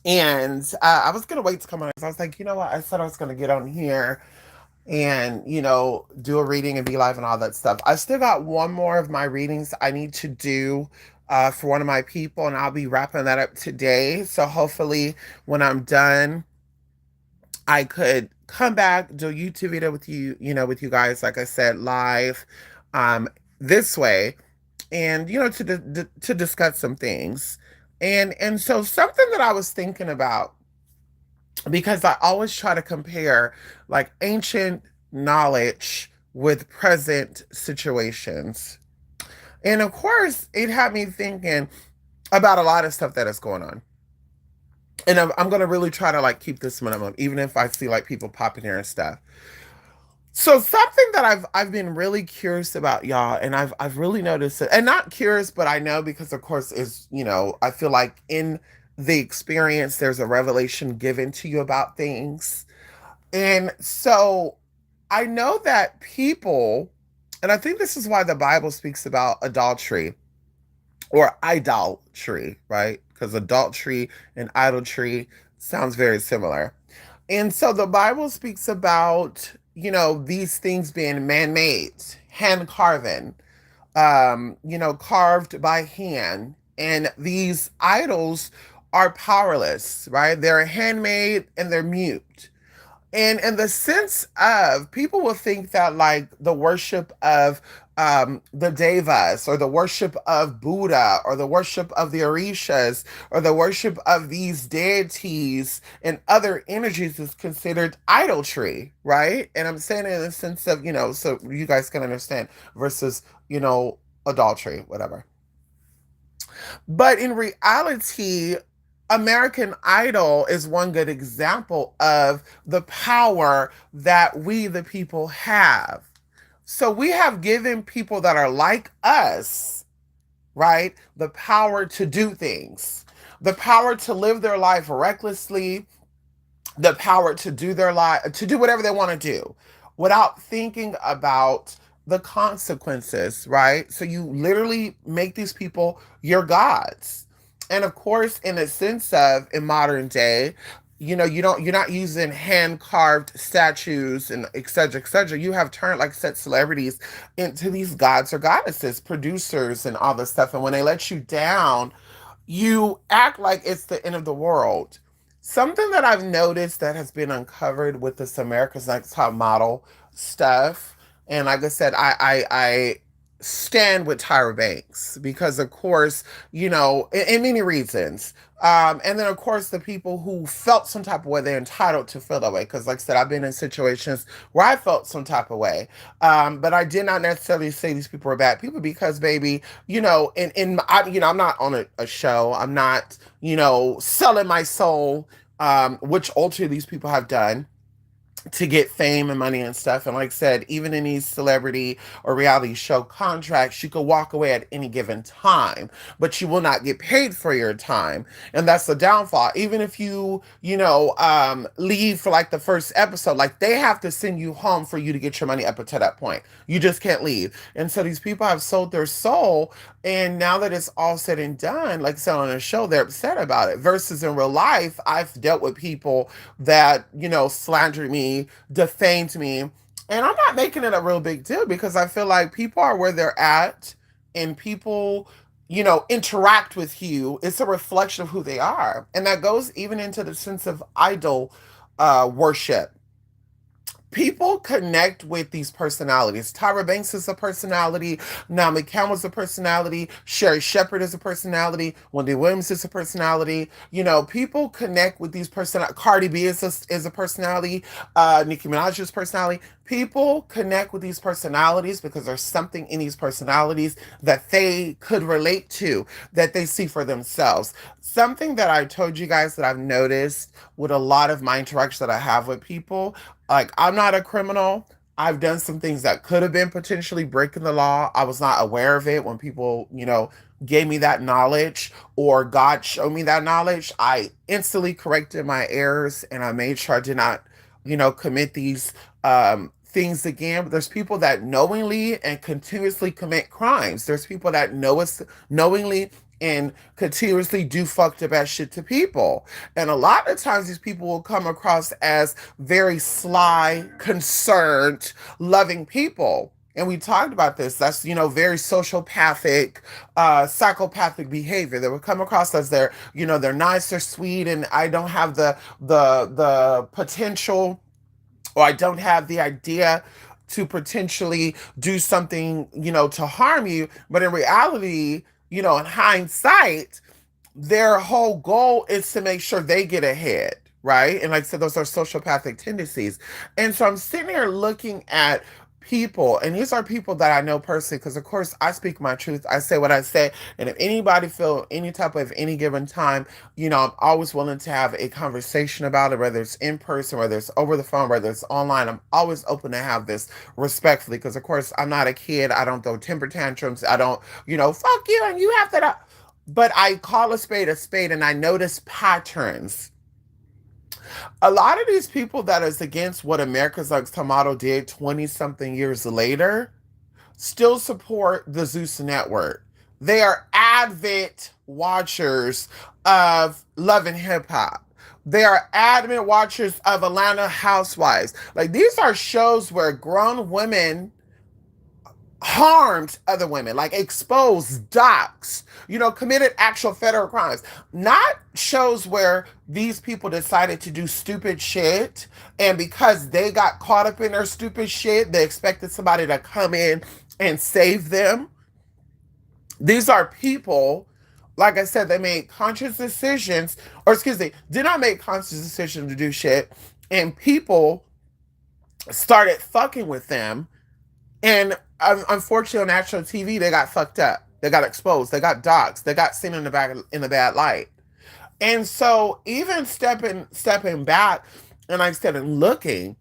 And I was going to wait to come on because I was like, you know what? I said I was going to get on here and, do a reading and be live and all that stuff. I still got one more of my readings I need to do for one of my people, and I'll be wrapping that up today. So hopefully, when I'm done, I could come back, do a YouTube video with you, with you guys, like I said, live um, this way, and to discuss some things. And so something that I was thinking about, because I always try to compare like ancient knowledge with present situations. And of course, it had me thinking about a lot of stuff that is going on. And I'm going to really try to like keep this minimum, even if I see like people popping here and stuff. So something that I've been really curious about, y'all, and I've really noticed it, and not curious, but I know because of course is I feel like in the experience there's a revelation given to you about things. And so I know that people, and I think this is why the Bible speaks about adultery or idolatry, right? Because adultery and idolatry sounds very similar. And so the Bible speaks about, these things being man made, hand carven, carved by hand. And these idols are powerless, right? They're handmade and they're mute. And in the sense of, people will think that like the worship of the devas, or the worship of Buddha, or the worship of the Orishas, or the worship of these deities and other energies is considered idolatry, right? And I'm saying it in the sense of, so you guys can understand, versus, adultery, whatever. But in reality, American Idol is one good example of the power that we, the people, have. So we have given people that are like us, right, the power to do things, the power to live their life recklessly, the power to do their life, to do whatever they want to do without thinking about the consequences, right? So you literally make these people your gods. And of course, in a sense of, in modern day, you're not using hand carved statues and et cetera, et cetera. You have turned, like I said, celebrities into these gods or goddesses, producers and all this stuff. And when they let you down, you act like it's the end of the world. Something that I've noticed that has been uncovered with this America's Next Top Model stuff, and like I said, I stand with Tyra Banks because, of course, in many reasons. And then, of course, the people who felt some type of way, they're entitled to feel that way. Because, like I said, I've been in situations where I felt some type of way. But I did not necessarily say these people are bad people because, baby, I'm not on a show. I'm not, selling my soul, which ultimately these people have done to get fame and money and stuff. And like I said, even in these celebrity or reality show contracts, you could walk away at any given time, but you will not get paid for your time. And that's the downfall. Even if you, leave for like the first episode, like they have to send you home for you to get your money up until that point. You just can't leave. And so these people have sold their soul. And now that it's all said and done, like I said on a show, they're upset about it. Versus in real life, I've dealt with people that, slandered me, defamed me. And I'm not making it a real big deal because I feel like people are where they're at, and people, interact with you. It's a reflection of who they are. And that goes even into the sense of idol worship. People connect with these personalities. Tyra Banks is a personality. Naomi Campbell's a personality. Sherry Shepherd is a personality. Wendy Williams is a personality. People connect with these personalities. Cardi B is a personality. Nicki Minaj is a personality. People connect with these personalities because there's something in these personalities that they could relate to, that they see for themselves. Something that I told you guys that I've noticed with a lot of my interactions that I have with people, like, I'm not a criminal. I've done some things that could have been potentially breaking the law. I was not aware of it when people, gave me that knowledge or God showed me that knowledge. I instantly corrected my errors and I made sure I did not, commit these things again. But there's people that knowingly and continuously commit crimes. There's people that know us knowingly and continuously do fucked up ass shit to people. And a lot of times these people will come across as very sly, concerned, loving people. And we talked about this. That's, very sociopathic, psychopathic behavior. They would come across as they're nice, they're sweet, and I don't have the potential, or I don't have the idea to potentially do something, to harm you. But in reality, in hindsight, their whole goal is to make sure they get ahead, right? And like I said, those are sociopathic tendencies. And so I'm sitting here looking at people, and these are people that I know personally, because of course I speak my truth. I say what I say. And if anybody feel any type of any given time, I'm always willing to have a conversation about it, whether it's in person, whether it's over the phone, whether it's online. I'm always open to have this respectfully, because of course I'm not a kid. I don't throw temper tantrums. I don't, fuck you and you have to. But I call a spade, and I notice patterns. A lot of these people that is against what America's Next Tomato did 20 something years later still support the Zeus Network. They are avid watchers of Love and Hip Hop. They are avid watchers of Atlanta Housewives. Like, these are shows where grown women harmed other women, like exposed, doxed, committed actual federal crimes. Not shows where these people decided to do stupid shit, and because they got caught up in their stupid shit, they expected somebody to come in and save them. These are people, like I said, they made conscious decisions, or excuse me, did not make conscious decisions to do shit, and people started fucking with them. And unfortunately, on national TV, they got fucked up. They got exposed. They got doxxed. They got seen in the bad light. And so, even stepping back, and I said, and looking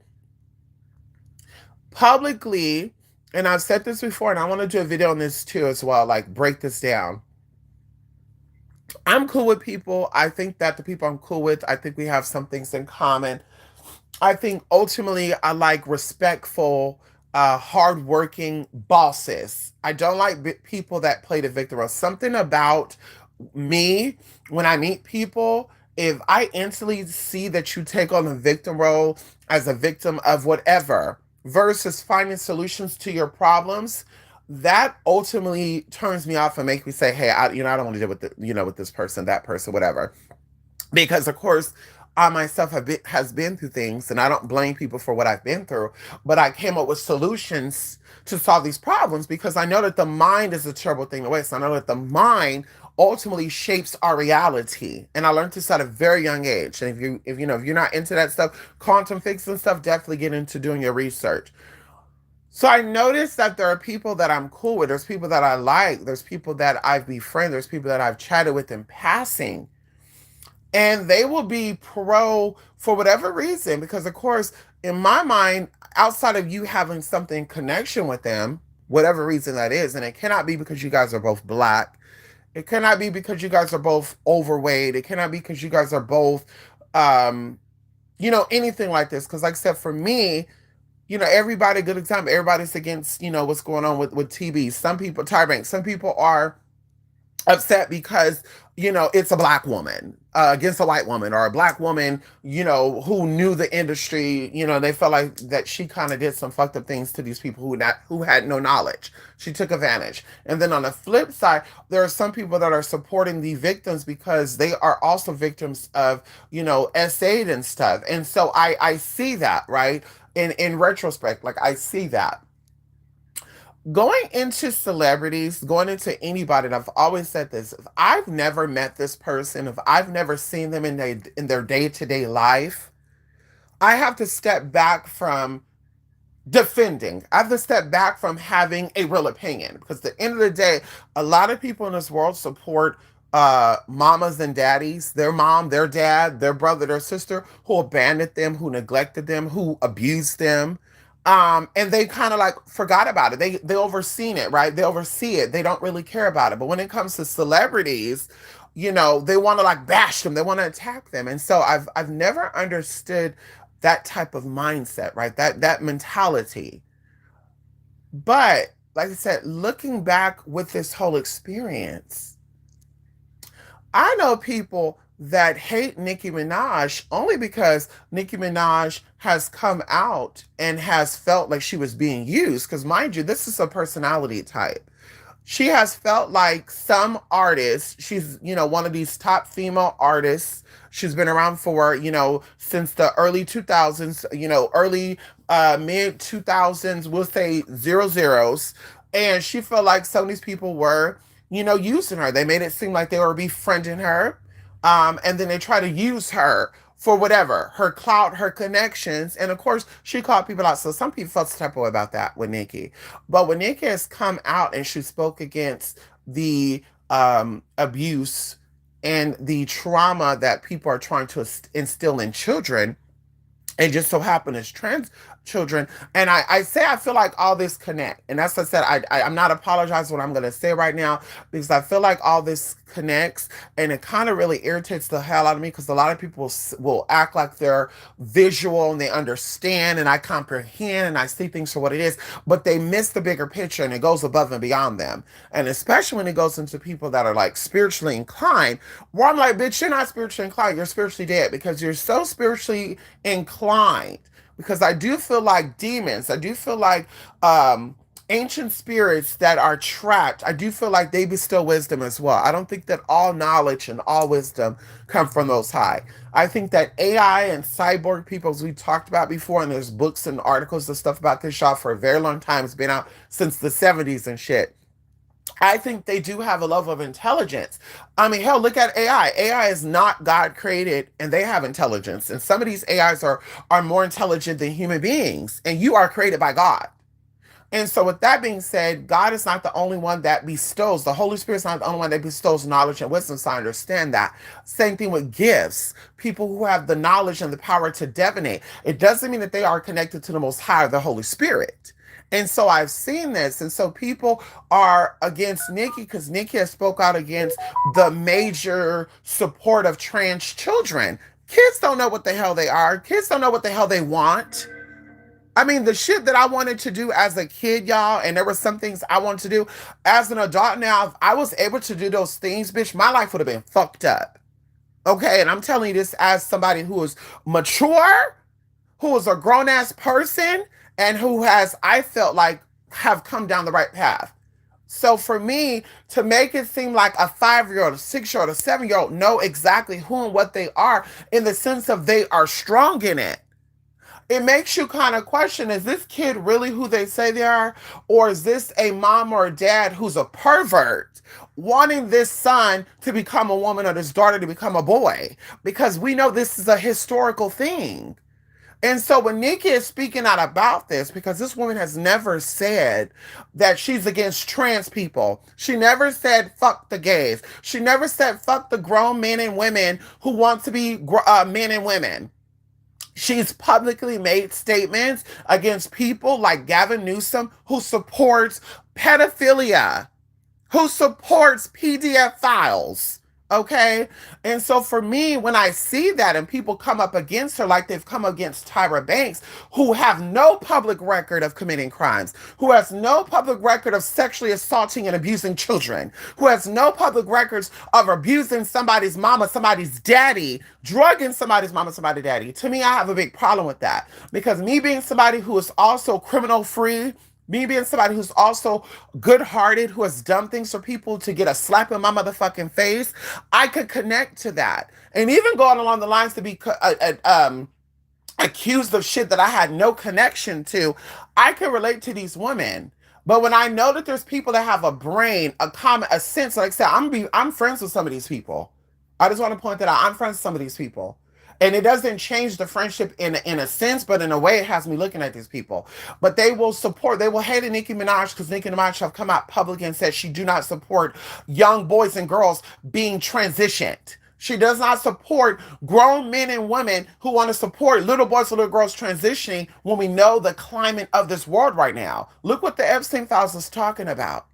publicly, and I've said this before, and I want to do a video on this too as well, like break this down. I'm cool with people. I think that the people I'm cool with, I think we have some things in common. I think ultimately I like respectful, hardworking bosses. I don't like people that play the victim role. Something about me, when I meet people, if I instantly see that you take on the victim role as a victim of whatever versus finding solutions to your problems, that ultimately turns me off and makes me say, hey, I don't want to deal with with this person, that person, whatever. Because of course, I myself has been through things, and I don't blame people for what I've been through, but I came up with solutions to solve these problems, because I know that the mind is a terrible thing to waste. I know that the mind ultimately shapes our reality, and I learned this at a very young age. And if you're not into that stuff, quantum physics and stuff, definitely get into doing your research. So I noticed that there are people that I'm cool with. There's people that I like. There's people that I've befriended. There's people that I've chatted with in passing. And they will be pro for whatever reason, because of course, in my mind, outside of you having something in connection with them, whatever reason that is, and it cannot be because you guys are both black, it cannot be because you guys are both overweight, it cannot be because you guys are both anything like this. Because like I said, for me, everybody, good example, everybody's against, what's going on with TB. Some people, Tyra Banks, some people are upset because it's a black woman against a white woman, or a black woman who knew the industry. They felt like that she kind of did some fucked up things to these people who had no knowledge. She took advantage. And then on the flip side, there are some people that are supporting the victims because they are also victims of SA'd and stuff. And so I see that, right, in retrospect, like I see that. Going into celebrities, going into anybody, and I've always said this, if I've never met this person, if I've never seen them in their day-to-day life, I have to step back from defending. I have to step back from having a real opinion, because at the end of the day, a lot of people in this world support mamas and daddies, their mom, their dad, their brother, their sister, who abandoned them, who neglected them, who abused them. And they kind of like forgot about it. They overseen it, right? They oversee it. They don't really care about it. But when it comes to celebrities, they want to like bash them. They want to attack them. And so I've never understood that type of mindset, right? That mentality. But like I said, looking back with this whole experience, I know people that hate Nicki Minaj only because Nicki Minaj has come out and has felt like she was being used. Because, mind you, this is a personality type. She has felt like some artists, she's, one of these top female artists. She's been around for, since the early 2000s, early mid 2000s, we'll say zero zeros. And she felt like some of these people were, using her. They made it seem like they were befriending her. And then they try to use her for whatever, her clout, her connections. And of course, she called people out. So some people felt some type of way about that with Nicki. But when Nicki has come out and she spoke against the abuse and the trauma that people are trying to instill in children, it just so happened as trans children. And I say I feel like all this connect. And that's what I said. I'm not apologizing what I'm going to say right now because I feel like all this connects and it kind of really irritates the hell out of me because a lot of people will act like they're visual and they understand and I comprehend and I see things for what it is, but they miss the bigger picture and it goes above and beyond them. And especially when it goes into people that are like spiritually inclined, where I'm like, bitch, you're not spiritually inclined. You're spiritually dead because you're so spiritually inclined, because I do feel like demons, I do feel like ancient spirits that are trapped, I do feel like they bestow wisdom as well. I don't think that all knowledge and all wisdom come from those high. I think that AI and cyborg people, as we talked about before, and there's books and articles and stuff about this y'all for a very long time. It's been out since the 70s and shit. I think they do have a level of intelligence. I mean, hell, look at AI. AI is not God created and they have intelligence. And some of these AIs are more intelligent than human beings. And you are created by God. And so, with that being said, God is not the only one that bestows. The Holy Spirit is not the only one that bestows knowledge and wisdom. So I understand that. Same thing with gifts. People who have the knowledge and the power to divinate. It doesn't mean that they are connected to the Most High, the Holy Spirit. And so I've seen this. And so people are against Nicki because Nicki has spoke out against the major support of trans children. Kids don't know what the hell they are. Kids don't know what the hell they want. I mean, the shit that I wanted to do as a kid, y'all, and there were some things I wanted to do as an adult now, if I was able to do those things, bitch, my life would have been fucked up. Okay, and I'm telling you this as somebody who is mature, who is a grown ass person, and who has, I felt like, have come down the right path. So for me to make it seem like a 5-year-old, a 6-year-old, a 7-year-old know exactly who and what they are in the sense of they are strong in it, it makes you kind of question, is this kid really who they say they are? Or is this a mom or a dad who's a pervert wanting this son to become a woman or this daughter to become a boy? Because we know this is a historical thing. And so when Nicki is speaking out about this, because this woman has never said that she's against trans people. She never said fuck the gays. She never said fuck the grown men and women who want to be men and women. She's publicly made statements against people like Gavin Newsom, who supports pedophilia, who supports PDF files. Okay. And so for me, when I see that and people come up against her like they've come against Tyra Banks, who have no public record of committing crimes, who has no public record of sexually assaulting and abusing children, who has no public records of abusing somebody's mama, somebody's daddy, drugging somebody's mama, somebody's daddy. To me, I have a big problem with that because me being somebody who is also criminal free, me being somebody who's also good-hearted, who has done things for people to get a slap in my motherfucking face, I could connect to that. And even going along the lines to be accused of shit that I had no connection to, I can relate to these women. But when I know that there's people that have a brain, a sense, like I said, I'm friends with some of these people. I just want to point that out. I'm friends with some of these people. And it doesn't change the friendship in a sense, but in a way it has me looking at these people. But they will hate Nicki Minaj because Nicki Minaj have come out public and said she do not support young boys and girls being transitioned. She does not support grown men and women who want to support little boys and little girls transitioning when we know the climate of this world right now. Look what the Epstein files is talking about.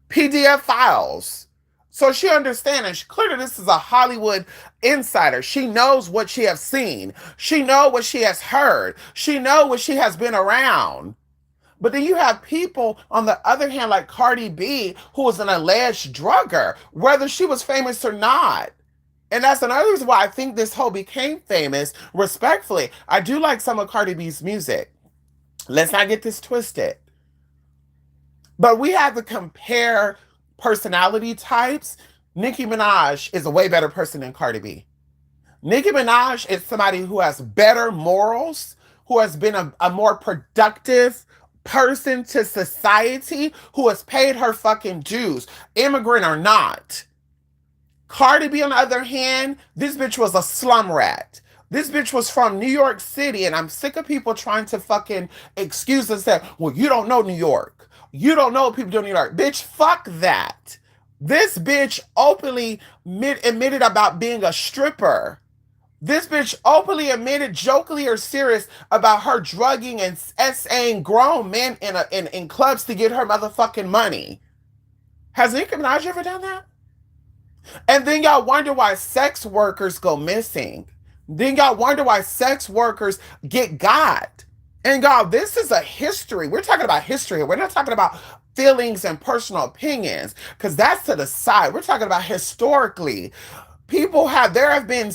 PDF files. So she understands, and clearly this is a Hollywood insider. She knows what she has seen. She knows what she has heard. She knows what she has been around. But then you have people on the other hand, like Cardi B, who was an alleged drugger, whether she was famous or not. And that's another reason why I think this hoe became famous. Respectfully, I do like some of Cardi B's music. Let's not get this twisted. But we have to compare personality types. Nicki Minaj is a way better person than Cardi B. Nicki Minaj is somebody who has better morals, who has been a more productive person to society, who has paid her fucking dues, immigrant or not. Cardi B, on the other hand, this bitch was a slum rat. This bitch was from New York City, and I'm sick of people trying to fucking excuse and say, well, you don't know New York. You don't know what people do in New York. Bitch, fuck that. This bitch openly admitted about being a stripper. This bitch openly admitted, jokingly or serious, about her drugging and SAing grown men in clubs to get her motherfucking money. Has Nicki Minaj ever done that? And then y'all wonder why sex workers go missing. Then y'all wonder why sex workers get got. And y'all, this is a history. We're talking about history. We're not talking about feelings and personal opinions, because that's to the side. We're talking about historically. There have been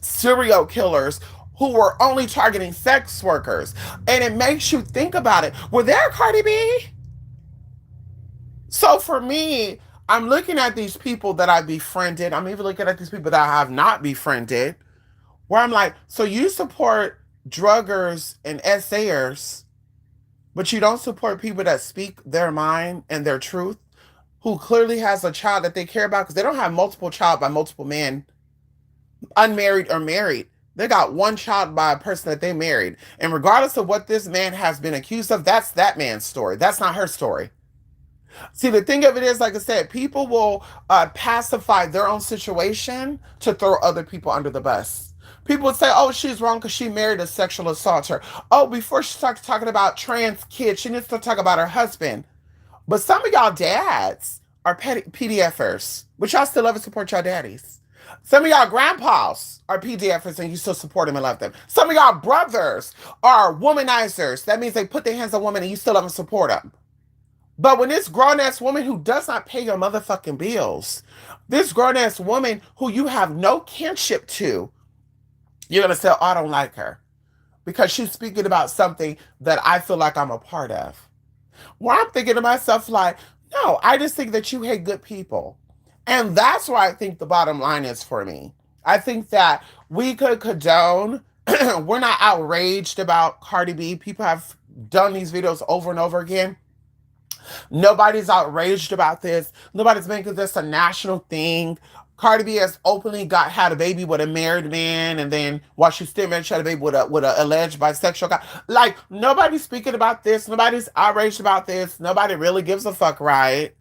serial killers who were only targeting sex workers. And it makes you think about it. Were there Cardi B? So for me, I'm looking at these people that I befriended. I'm even looking at these people that I have not befriended, where I'm like, so you support druggers and essayers, but you don't support people that speak their mind and their truth, who clearly has a child that they care about, because they don't have multiple child by multiple men, unmarried or married. They got one child by a person that they married. And regardless of what this man has been accused of, that's that man's story. That's not her story. See, the thing of it is, like I said, people will pacify their own situation to throw other people under the bus. People would say, oh, she's wrong because she married a sexual assaulter. Oh, before she starts talking about trans kids, she needs to talk about her husband. But some of y'all dads are PDFers, but y'all still love and support y'all daddies. Some of y'all grandpas are PDFers and you still support them and love them. Some of y'all brothers are womanizers. That means they put their hands on women and you still love and support them. But when this grown ass woman who does not pay your motherfucking bills, this grown ass woman who you have no kinship to, you're going to say, oh, I don't like her because she's speaking about something that I feel like I'm a part of. Well, I'm thinking to myself, like, no, I just think that you hate good people. And that's where I think the bottom line is for me. I think that we could condone, we're not outraged about Cardi B. People have done these videos over and over again. Nobody's outraged about this. Nobody's making this a national thing. Cardi B has openly had a baby with a married man, and then while she's still married, she had a baby with a alleged bisexual guy. Like, nobody's speaking about this. Nobody's outraged about this. Nobody really gives a fuck, right?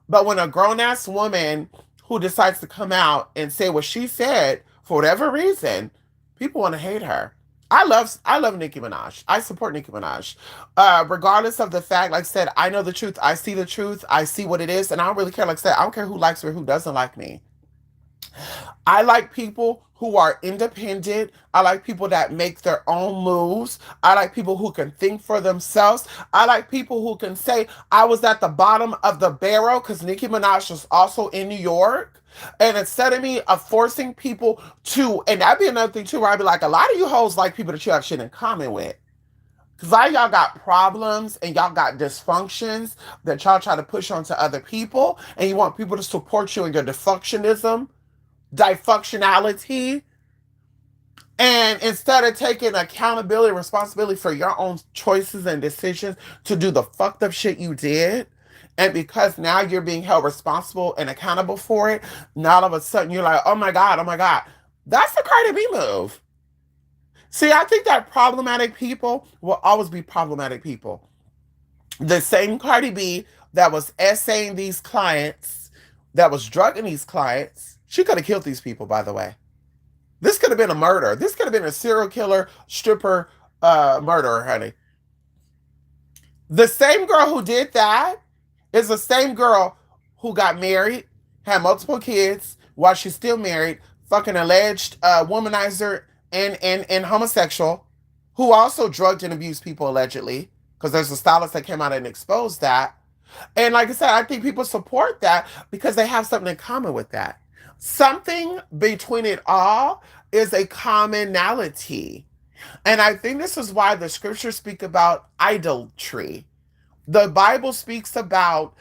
But when a grown ass woman who decides to come out and say what she said for whatever reason, people want to hate her. I love Nicki Minaj. I support Nicki Minaj. Regardless of the fact, like I said, I know the truth. I see the truth. I see what it is. And I don't really care. Like I said, I don't care who likes me or who doesn't like me. I like people who are independent. I like people that make their own moves. I like people who can think for themselves. I like people who can say, I was at the bottom of the barrel, because Nicki Minaj was also in New York. And instead of me forcing people to, and that'd be another thing too, where I'd be like, a lot of you hoes like people that you have shit in common with. Because y'all got problems and y'all got dysfunctions that y'all try to push onto other people. And you want people to support you in your dysfunctionality. And instead of taking accountability and responsibility for your own choices and decisions to do the fucked up shit you did, and because now you're being held responsible and accountable for it, now all of a sudden you're like, oh my God, oh my God. That's the Cardi B move. See, I think that problematic people will always be problematic people. The same Cardi B that was essaying these clients, that was drugging these clients, she could have killed these people, by the way. This could have been a murder. This could have been a serial killer, stripper, murderer, honey. The same girl who did that is the same girl who got married, had multiple kids while she's still married, fucking alleged womanizer and homosexual, who also drugged and abused people allegedly. because there's a stylist that came out and exposed that. And like I said, I think people support that because they have something in common with that. Something between it all is a commonality. And I think this is why the scriptures speak about idolatry. The Bible speaks about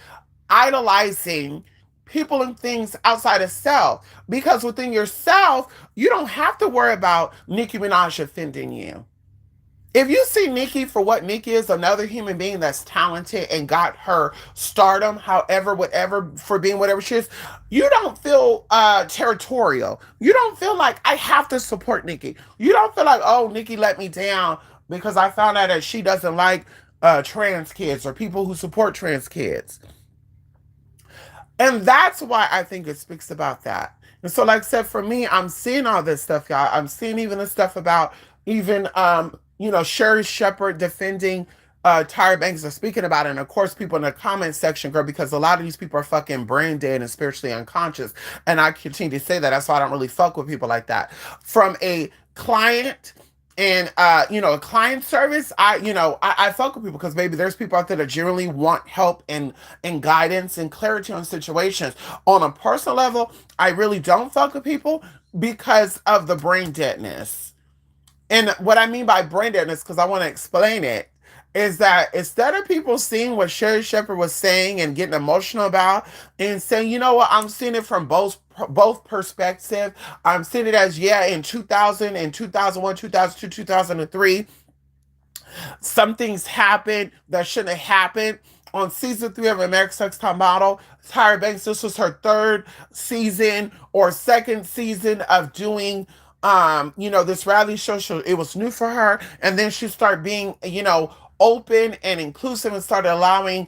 idolizing people and things outside of self. Because within yourself, you don't have to worry about Nicki Minaj offending you. If you see Nicki for what Nicki is, another human being that's talented and got her stardom, however, whatever, for being whatever she is, you don't feel territorial. You don't feel like I have to support Nicki. You don't feel like, oh, Nicki let me down because I found out that she doesn't like trans kids or people who support trans kids. And that's why I think it speaks about that. And so, like I said, for me, I'm seeing all this stuff, y'all. I'm seeing even the stuff about even Sherry Shepherd defending Tyra Banks or speaking about it. And of course, people in the comment section, girl, because a lot of these people are fucking brain dead and spiritually unconscious. And I continue to say that. That's why I don't really fuck with people like that. From a client and a client service, I fuck with people because maybe there's people out there that generally want help and guidance and clarity on situations. On a personal level, I really don't fuck with people because of the brain deadness. And what I mean by brain deadness, because I want to explain it, is that instead of people seeing what Sherry Shepherd was saying and getting emotional about and saying, you know what, I'm seeing it from both perspective. I'm seeing it as, yeah, in 2000 and 2001, 2002, 2003, some things happened that shouldn't have happened. On season 3 of America's Next Top Model, Tyra Banks, this was her third season or second season of doing this reality show. It was new for her. And then she started being, open and inclusive and started allowing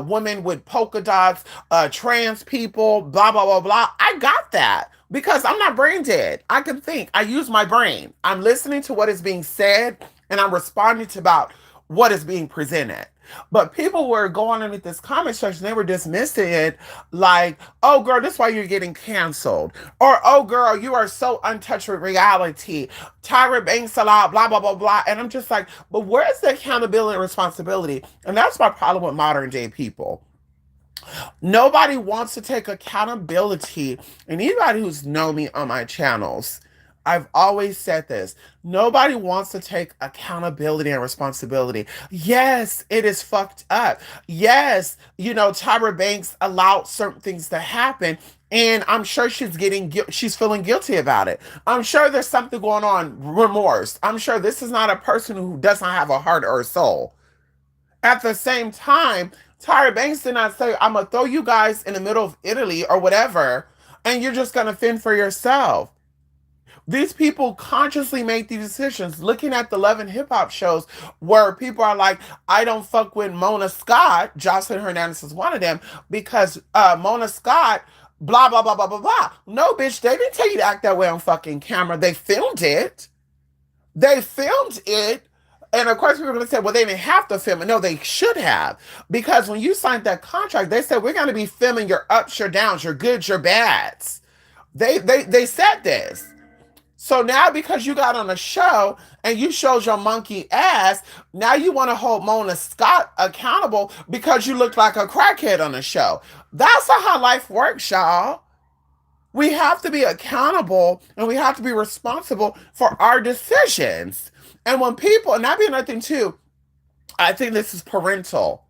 women with polka dots, trans people, blah, blah, blah, blah. I got that because I'm not brain dead. I can think. I use my brain. I'm listening to what is being said and I'm responding to about what is being presented. But people were going underneath this comment section, they were dismissing it like, oh girl, this is why you're getting canceled. Or, oh girl, you are so untouched with reality. Tyra Banks a lot, blah, blah, blah, blah. And I'm just like, but where's the accountability and responsibility? And that's my problem with modern day people. Nobody wants to take accountability. And anybody who's known me on my channels, I've always said this. Nobody wants to take accountability and responsibility. Yes, it is fucked up. Yes, Tyra Banks allowed certain things to happen. And I'm sure she's feeling guilty about it. I'm sure there's something going on, remorse. I'm sure this is not a person who doesn't have a heart or a soul. At the same time, Tyra Banks did not say, I'm going to throw you guys in the middle of Italy or whatever, and you're just going to fend for yourself. These people consciously make these decisions. Looking at the Love and Hip Hop shows where people are like, I don't fuck with Mona Scott. Jocelyn Hernandez is one of them because Mona Scott, blah, blah, blah, blah, blah, blah. No, bitch, they didn't tell you to act that way on fucking camera. They filmed it. They filmed it. And of course, people are going to say, well, they didn't have to film it. No, they should have. Because when you signed that contract, they said, we're going to be filming your ups, your downs, your goods, your bads. They said this. So now because you got on a show and you showed your monkey ass, now you want to hold Mona Scott accountable because you looked like a crackhead on the show. That's not how life works, y'all. We have to be accountable and we have to be responsible for our decisions. And when people, and that'd be another thing too, I think this is parental.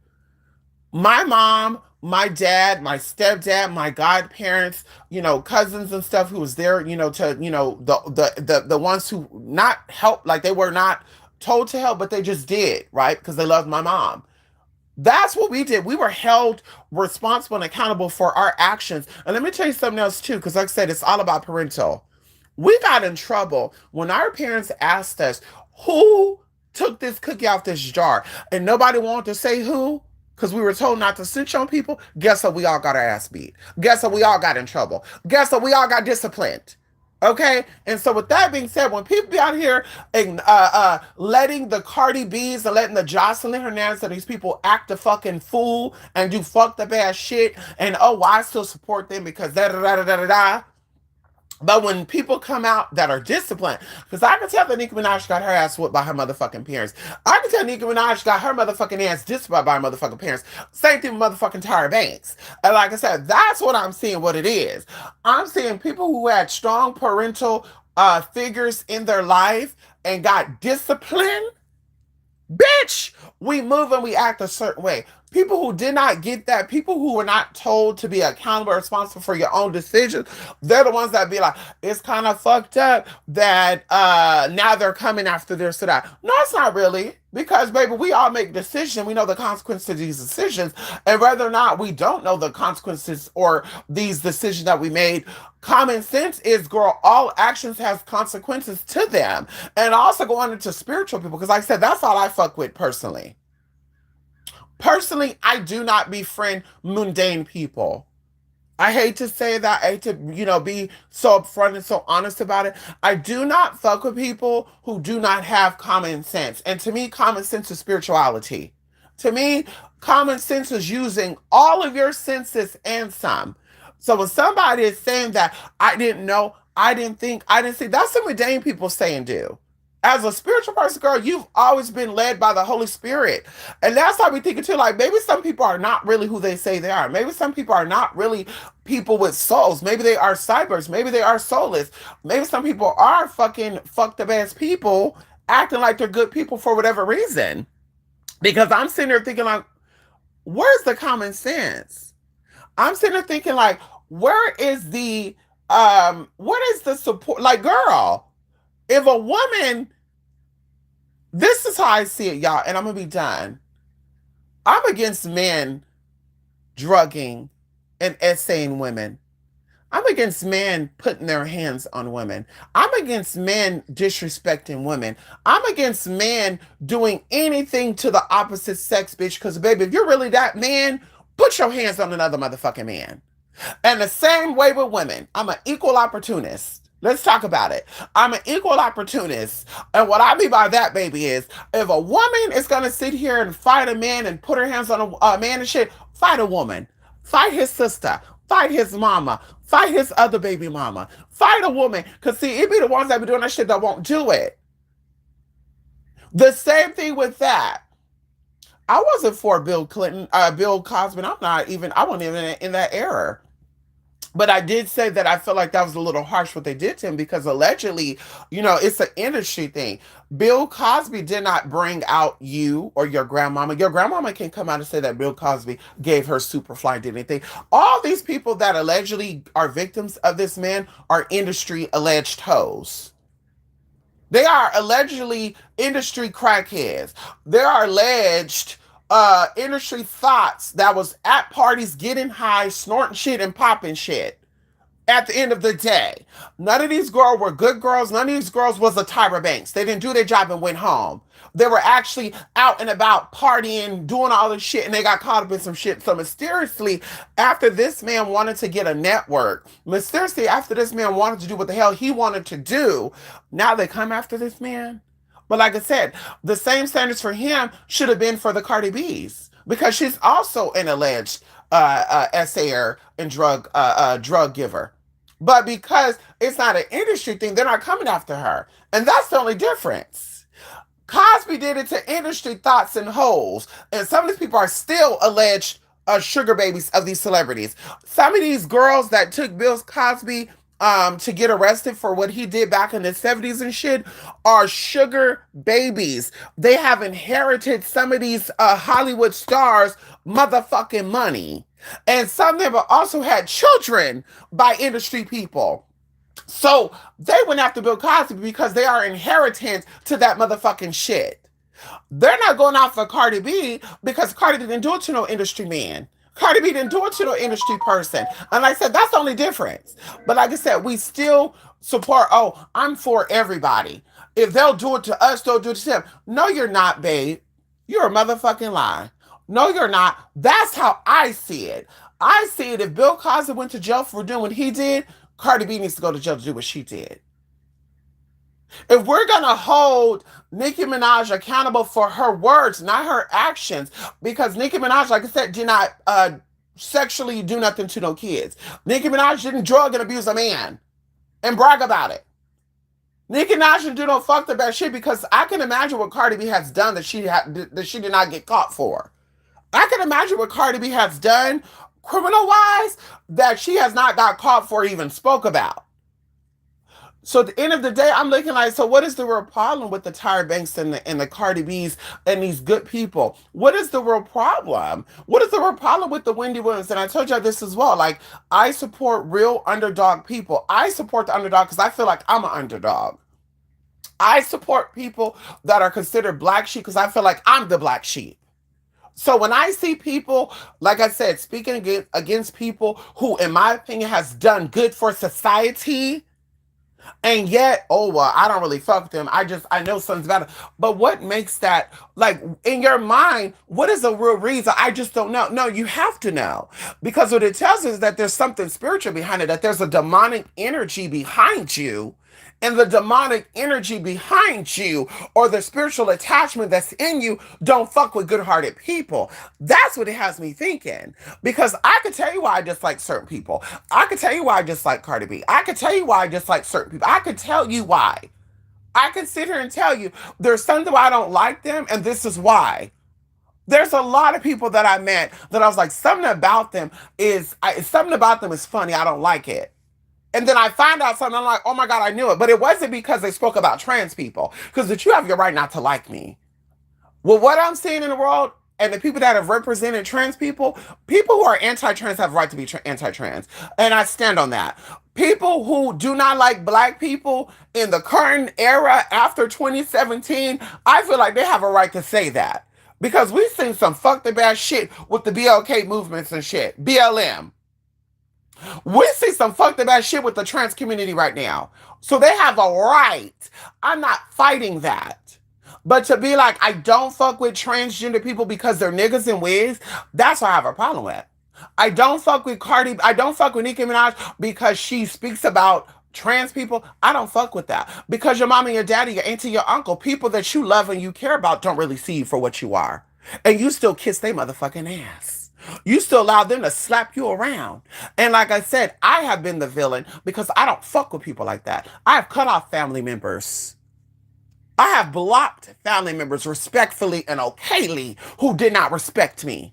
My mom, my dad, my stepdad, my godparents, cousins and stuff who was there, the ones who not help, like they were not told to help, but they just did, right? Because they loved my mom. That's what we did. We were held responsible and accountable for our actions. And let me tell you something else too, because like I said, it's all about parental. We got in trouble when our parents asked us, who took this cookie out this jar? And nobody wanted to say who, because we were told not to snitch on people. Guess what? We all got our ass beat. Guess what? We all got in trouble. Guess what? We all got disciplined. Okay? And so with that being said, when people be out here and letting the Cardi B's and letting the Jocelyn Hernandez and these people act a fucking fool and do fucked up ass shit and, oh, well, I still support them because da da da da da da. But when people come out that are disciplined, because I can tell that Nicki Minaj got her ass whooped by her motherfucking parents. I can tell Nicki Minaj got her motherfucking ass disciplined by her motherfucking parents. Same thing with motherfucking Tyra Banks. And like I said, that's what I'm seeing what it is. I'm seeing people who had strong parental figures in their life and got disciplined. Bitch, we move and we act a certain way. People who did not get that, people who were not told to be accountable, responsible for your own decisions, they're the ones that be like, it's kind of fucked up that now they're coming after this or that. No, it's not really. Because baby, we all make decisions. We know the consequences of these decisions. And whether or not we don't know the consequences or these decisions that we made, common sense is, girl, all actions has consequences to them. And also going into spiritual people, because like I said, that's all I fuck with personally. Personally, I do not befriend mundane people. I hate to say that. I hate to, be so upfront and so honest about it. I do not fuck with people who do not have common sense. And to me, common sense is spirituality. To me, common sense is using all of your senses and some. So when somebody is saying that I didn't know, I didn't think, I didn't see, that's what ordained people say and do. As a spiritual person, girl, you've always been led by the Holy Spirit. And that's how we think it too. Like maybe some people are not really who they say they are. Maybe some people are not really people with souls. Maybe they are cybers. Maybe they are soulless. Maybe some people are fucking fucked up ass people acting like they're good people for whatever reason. Because I'm sitting there thinking like, where's the common sense? I'm sitting there thinking like, where is the what is the support? Like, girl, if a woman, this is how I see it, y'all, and I'm gonna be done. I'm against men drugging and essaying women. I'm against men putting their hands on women. I'm against men disrespecting women. I'm against men doing anything to the opposite sex, bitch. Because, baby, if you're really that man, put your hands on another motherfucking man. And the same way with women, I'm an equal opportunist. Let's talk about it. I'm an equal opportunist. And what I mean by that, baby, is if a woman is going to sit here and fight a man and put her hands on a man and shit, fight a woman. Fight his sister. Fight his mama. Fight his other baby mama. Fight a woman. Because, see, it be the ones that be doing that shit that won't do it. The same thing with that. I wasn't for Bill Clinton, Bill Cosby. I wasn't even in that era. But I did say that I felt like that was a little harsh what they did to him because allegedly, it's an industry thing. Bill Cosby did not bring out you or your grandmama. Your grandmama can come out and say that Bill Cosby gave her Superfly, did anything. All these people that allegedly are victims of this man are industry alleged hoes. They are allegedly industry crackheads. They are alleged industry thoughts that was at parties getting high, snorting shit and popping shit. At the end of the day, none of these girls were good girls. None of these girls was a Tyra Banks. They didn't do their job and went home. They were actually out and about partying, doing all this shit, and they got caught up in some shit. So mysteriously, after this man wanted to get a network, mysteriously after this man wanted to do what the hell he wanted to do, now they come after this man. But like I said, the same standards for him should have been for the Cardi B's because she's also an alleged essayer and drug giver. But because it's not an industry thing, they're not coming after her. And that's the only difference. Cosby did it to industry thoughts and holes. And some of these people are still alleged sugar babies of these celebrities. Some of these girls that took Bill Cosby to get arrested for what he did back in the 70s and shit are sugar babies. They have inherited some of these Hollywood stars motherfucking money. And some of them have also had children by industry people. So they went after Bill Cosby because they are inheritance to that motherfucking shit. They're not going out for Cardi B because Cardi didn't do it to no industry man. Cardi B didn't do it to no industry person. And like I said, that's the only difference. But like I said, we still support, oh, I'm for everybody. If they'll do it to us, they'll do it to them. No, you're not, babe. You're a motherfucking lie. No, you're not. That's how I see it. I see it. If Bill Cosby went to jail for doing what he did, Cardi B needs to go to jail to do what she did. If we're going to hold Nicki Minaj accountable for her words, not her actions, because Nicki Minaj, like I said, did not sexually do nothing to no kids. Nicki Minaj didn't drug and abuse a man. and brag about it. Nicki Minaj should do no fucked up that shit because I can imagine what Cardi B has done that she did not get caught for. I can imagine what Cardi B has done criminal wise that she has not got caught for or even spoke about. So at the end of the day, I'm looking like, so what is the real problem with the Tyra Banks and the Cardi B's and these good people? What is the real problem? What is the real problem with the Wendy Williams? And I told you this as well. Like, I support real underdog people. I support the underdog because I feel like I'm an underdog. I support people that are considered black sheep because I feel like I'm the black sheep. So when I see people, like I said, speaking against people who, in my opinion, has done good for society, and yet, oh well, I don't really fuck with them. I know something's about it. But what makes that, like, in your mind, what is the real reason? I just don't know. No, you have to know. Because what it tells us is that there's something spiritual behind it, that there's a demonic energy behind you. And the demonic energy behind you, or the spiritual attachment that's in you, don't fuck with good-hearted people. That's what it has me thinking. Because I could tell you why I dislike certain people. I could tell you why I dislike Cardi B. I could tell you why I dislike certain people. I could tell you why. I can sit here and tell you there's something why I don't like them, and this is why. There's a lot of people that I met that I was like, something about them is funny. I don't like it. And then I find out something, I'm like, oh my God, I knew it. But it wasn't because they spoke about trans people. Because that you have your right not to like me. Well, what I'm seeing in the world, and the people that have represented trans people, people who are anti-trans have a right to be anti-trans. And I stand on that. People who do not like black people in the current era after 2017, I feel like they have a right to say that. Because we've seen some fucked up ass shit with the BLK movements and shit. BLM. We see some fucked up ass shit with the trans community right now. So they have a right. I'm not fighting that. But to be like, I don't fuck with transgender people because they're niggas and wigs, that's what I have a problem with. I don't fuck with I don't fuck with Nicki Minaj because she speaks about trans people. I don't fuck with that. Because your mom and your daddy, your auntie, your uncle, people that you love and you care about don't really see you for what you are. And you still kiss their motherfucking ass. You still allow them to slap you around. And like I said, I have been the villain because I don't fuck with people like that. I have cut off family members. I have blocked family members respectfully and okayly who did not respect me.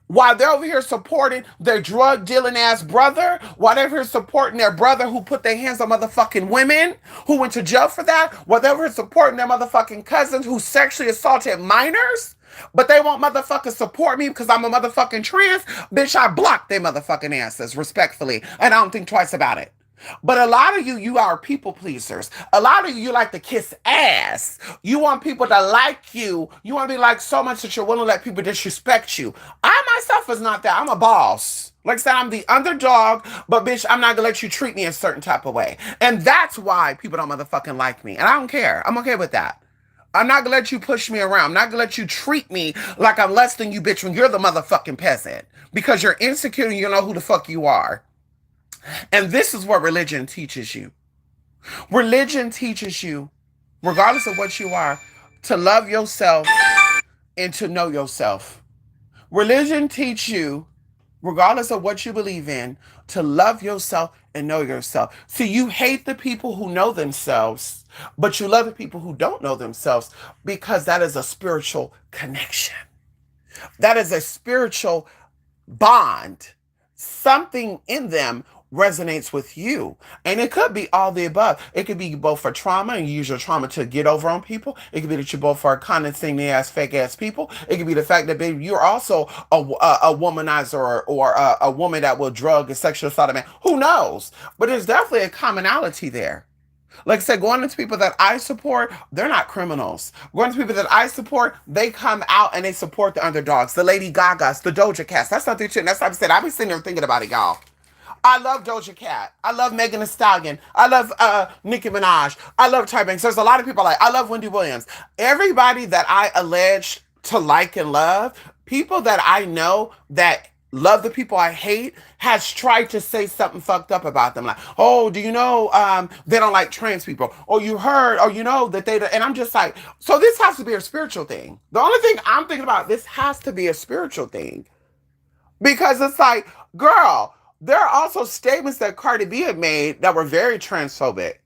While they're over here supporting their drug dealing ass brother, while they're here supporting their brother who put their hands on motherfucking women, who went to jail for that, while they're here supporting their motherfucking cousins who sexually assaulted minors, but they won't motherfucking support me because I'm a motherfucking trans, bitch, I block their motherfucking asses respectfully, and I don't think twice about it. But a lot of you are people pleasers. A lot of you like to kiss ass. You want people to like you. You want to be like so much that you're willing to let people disrespect you. I myself is not that. I'm a boss. Like I said, I'm the underdog, but bitch, I'm not gonna let you treat me a certain type of way. And that's why people don't motherfucking like me. And I don't care. I'm okay with that. I'm not gonna let you push me around. I'm not gonna let you treat me like I'm less than you, bitch, when you're the motherfucking peasant. Because you're insecure and you know who the fuck you are. And this is what religion teaches you. Religion teaches you, regardless of what you are, to love yourself and to know yourself. Religion teaches you, regardless of what you believe in, to love yourself and know yourself. See, you hate the people who know themselves, but you love the people who don't know themselves because that is a spiritual connection. That is a spiritual bond. Something in them resonates with you. And it could be all the above. It could be both for trauma and you use your trauma to get over on people. It could be that you both are condescending ass, fake ass people. It could be the fact that, baby, you're also a womanizer or a woman that will drug and sexual assault a man. Who knows? But there's definitely a commonality there. Like I said, going into people that I support, they're not criminals. Going to people that I support, they come out and they support the underdogs, the Lady Gagas, the Doja Cats. That's not their shit. That's what I said. I be sitting there thinking about it, y'all. I love Doja Cat. I love Megan Thee Stallion. I love Nicki Minaj. I love Tyra Banks. There's a lot of people I love Wendy Williams. Everybody that I allege to like and love, people that I know that love the people I hate, has tried to say something fucked up about them. Like, oh, do you know they don't like trans people? Or you heard, or you know that they, and I'm just like, so this has to be a spiritual thing. The only thing I'm thinking about, this has to be a spiritual thing. Because it's like, girl, there are also statements that Cardi B had made that were very transphobic.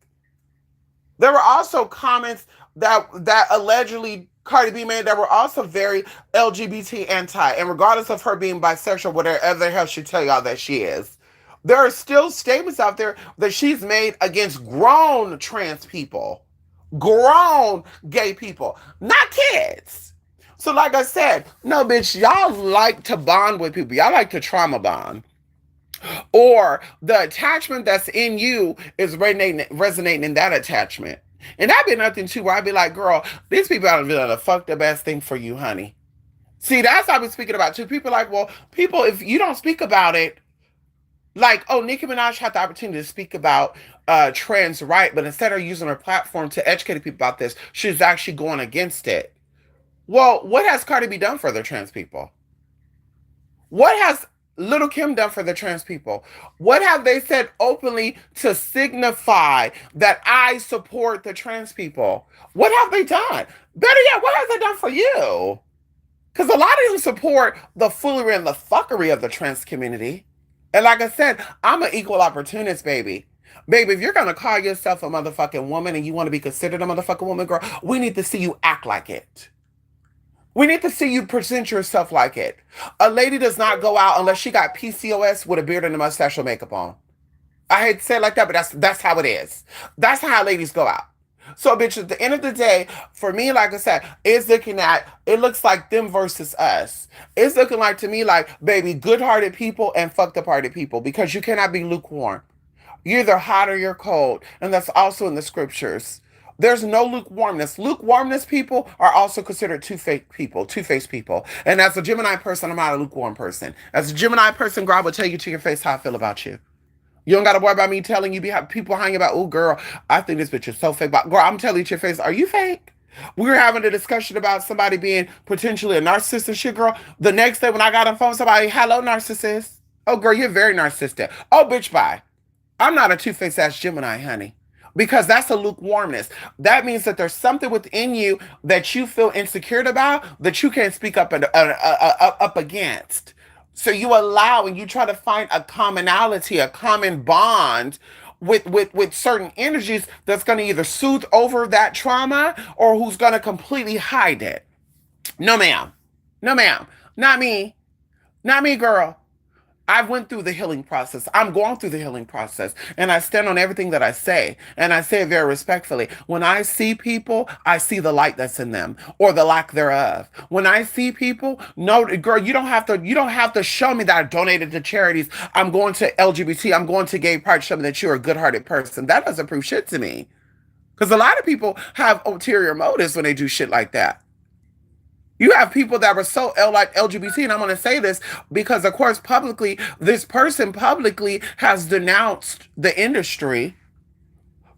There were also comments that allegedly Cardi B made that were also very LGBT anti, and regardless of her being bisexual, whatever the hell she tell y'all that she is, there are still statements out there that she's made against grown trans people, grown gay people, not kids. So, like I said, no, bitch, y'all like to bond with people. Y'all like to trauma bond. Or the attachment that's in you is resonating in that attachment. And that'd be nothing too where I'd be like, girl, these people are doing the fuck the best thing for you, honey. See, that's what I was speaking about too. People like, well, people, if you don't speak about it, like, oh, Nicki Minaj had the opportunity to speak about trans right, but instead of using her platform to educate people about this, she's actually going against it. Well, what has Cardi B done for the trans people? What has Little Kim done for the trans people? What have they said openly to signify that I support the trans people? What have they done? Better yet, what have they done for you? Because a lot of them support the foolery and the fuckery of the trans community. And like I said, I'm an equal opportunist, baby. Baby, if you're gonna call yourself a motherfucking woman and you want to be considered a motherfucking woman, girl, we need to see you act like it. We need to see you present yourself like it. A lady does not go out unless she got PCOS with a beard and a mustache or makeup on. I hate to say it like that, but that's how it is. That's how ladies go out. So, bitch, at the end of the day, for me, like I said, it looks like them versus us. It's looking like to me like, baby, good-hearted people and fucked up-hearted people, because you cannot be lukewarm. You're either hot or you're cold. And that's also in the scriptures. There's no lukewarmness. Lukewarmness people are also considered two-faced people. And as a Gemini person, I'm not a lukewarm person. As a Gemini person, God will tell you to your face how I feel about you. You don't got to worry about me telling you people hanging about, oh, girl, I think this bitch is so fake. But girl, I'm telling you to your face, are you fake? We were having a discussion about somebody being potentially a narcissist and shit, girl. The next day when I got on the phone with somebody, hello, narcissist. Oh, girl, you're very narcissistic. Oh, bitch, bye. I'm not a two-faced ass Gemini, honey. Because that's a lukewarmness. That means that there's something within you that you feel insecure about that you can't speak up against. So you allow and you try to find a commonality, a common bond with certain energies that's going to either soothe over that trauma or who's going to completely hide it. No, ma'am. No, ma'am. Not me. Not me, girl. I went through the healing process. I'm going through the healing process. And I stand on everything that I say. And I say it very respectfully. When I see people, I see the light that's in them or the lack thereof. When I see people, no, girl, you don't have to show me that I donated to charities. I'm going to LGBT. I'm going to gay pride, show me that you're a good-hearted person. That doesn't prove shit to me. Because a lot of people have ulterior motives when they do shit like that. You have people that were so like LGBT, and I'm going to say this because, of course, publicly, this person publicly has denounced the industry,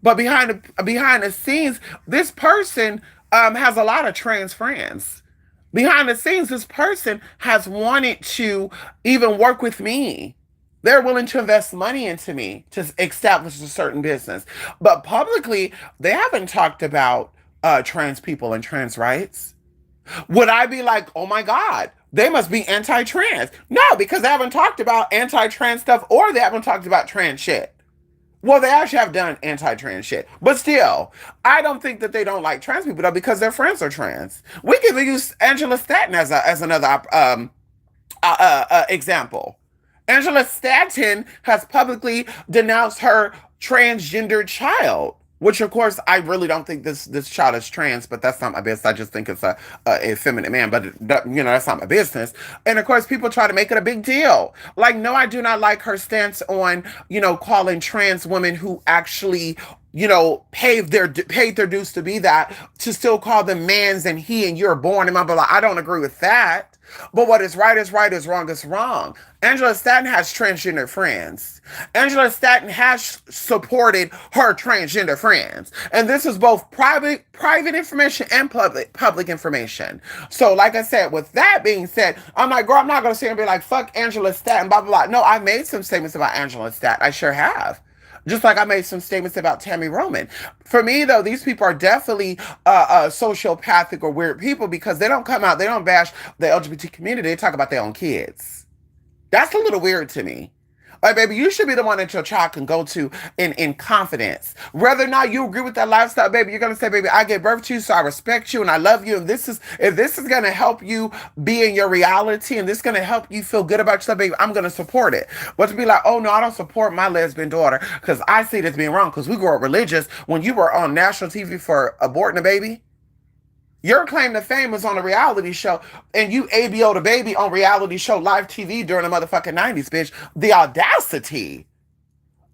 but behind the scenes, this person has a lot of trans friends. Behind the scenes, this person has wanted to even work with me. They're willing to invest money into me to establish a certain business, but publicly, they haven't talked about trans people and trans rights. Would I be like, oh my God, they must be anti-trans? No, because they haven't talked about anti-trans stuff or they haven't talked about trans shit. Well, they actually have done anti-trans shit. But still, I don't think that they don't like trans people though because their friends are trans. We could use Angela Stanton as another example. Angela Stanton has publicly denounced her transgendered child. Which, of course, I really don't think this child is trans, but that's not my business. I just think it's a feminine man, but that's not my business. And of course, people try to make it a big deal. Like, no, I do not like her stance on calling trans women who actually paid their dues to be that to still call them mans and he and you're born and blah blah blah. I don't agree with that. But what is right, is wrong is wrong. Angela Stanton has transgender friends. Angela Stanton has supported her transgender friends. And this is both private information and public information. So like I said, with that being said, I'm like, girl, I'm not going to sit and be like, fuck Angela Stanton, blah, blah, blah. No, I made some statements about Angela Stanton. I sure have. Just like I made some statements about Tammy Roman. For me, though, these people are definitely sociopathic or weird people because they don't come out, they don't bash the LGBT community, they talk about their own kids. That's a little weird to me. Like, baby, you should be the one that your child can go to in confidence. Whether or not you agree with that lifestyle, baby, you're gonna say, baby, I gave birth to you, so I respect you and I love you. And this is if this is gonna help you be in your reality and this is gonna help you feel good about yourself, baby, I'm gonna support it. But to be like, oh no, I don't support my lesbian daughter because I see this being wrong because we grew up religious when you were on national TV for aborting a baby. Your claim to fame was on a reality show, and you ABO'd a baby on reality show live TV during the motherfucking 90s, bitch. The audacity.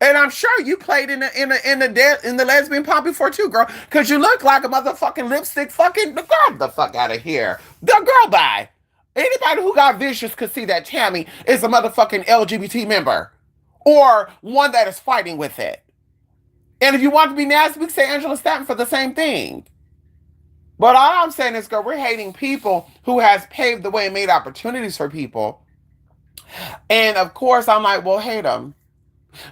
And I'm sure you played in the lesbian pop before too, girl, because you look like a motherfucking lipstick fucking the girl the fuck out of here. The girl bye. Anybody who got vicious could see that Tammy is a motherfucking LGBT member or one that is fighting with it. And if you want to be nasty, we can say Angela Stanton for the same thing. But all I'm saying is, girl, we're hating people who has paved the way and made opportunities for people. And of course, I'm like, well, hate them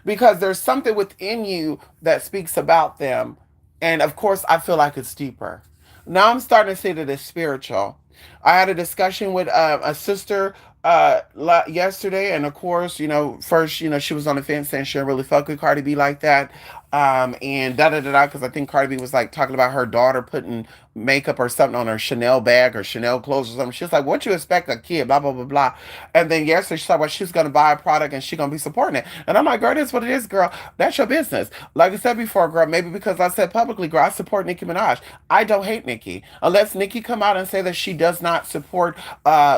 because there's something within you that speaks about them. And of course, I feel like it's deeper. Now I'm starting to see that it's spiritual. I had a discussion with a sister yesterday, and of course, first, she was on the fence saying she didn't really fuck with Cardi B like that. And da da da da, because I think Cardi B was like talking about her daughter putting makeup or something on her Chanel bag or Chanel clothes or something. She's like, "What you expect a kid?" Blah blah blah blah. And then yesterday she thought, well, she's gonna buy a product and she's gonna be supporting it. And I'm like, girl, this is what it is, girl. That's your business. Like I said before, girl, maybe because I said publicly, girl, I support Nicki Minaj. I don't hate Nicki. Unless Nicki come out and say that she does not support